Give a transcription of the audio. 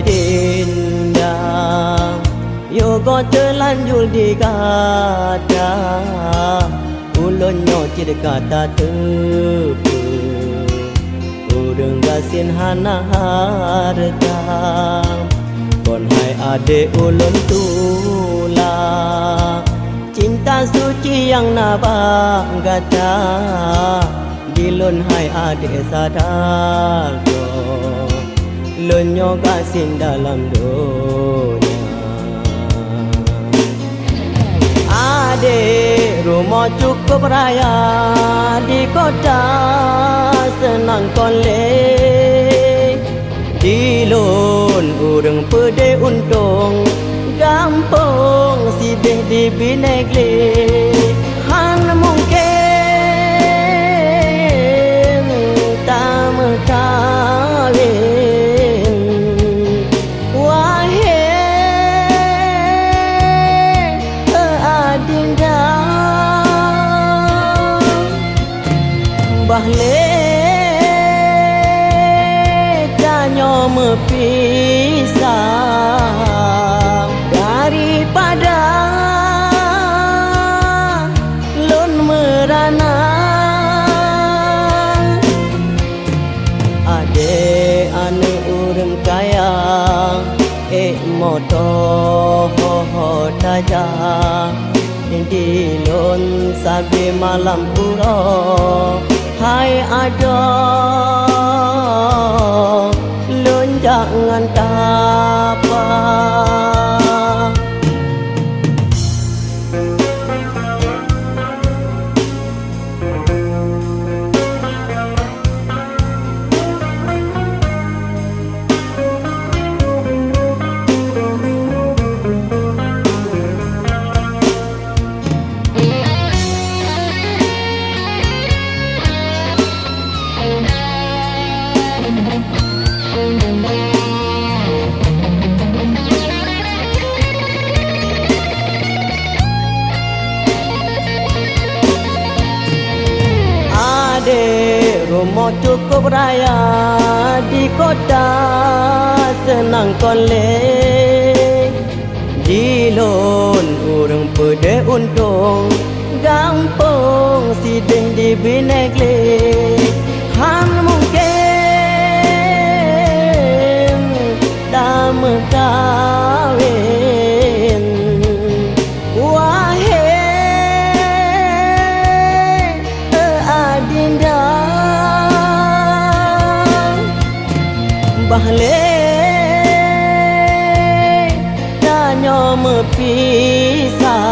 dinda yo go terlanjur digada ulonyo ciri kata tepu urang gasin hana harta kon hai ade ulun tula cinta suci yang nabagada dilun hai ade sadar lunyo gasin dalam dunia ade rumah cukup raya di kota senang kolek dilun urang pede untung gampang sidih di binekle han mungkin tak mekawin wahai adinda bahle janyo mepisah daripada lon merana ade ane urang kaya moto ho taja di lon sabe malam puro hai ada lon jangan tapa rumah cukup raya di kota senang kolek dilun urang pede untung gampang sidih di binekle han mungkin tak mekawin wahai adinda bahle danyo mepisah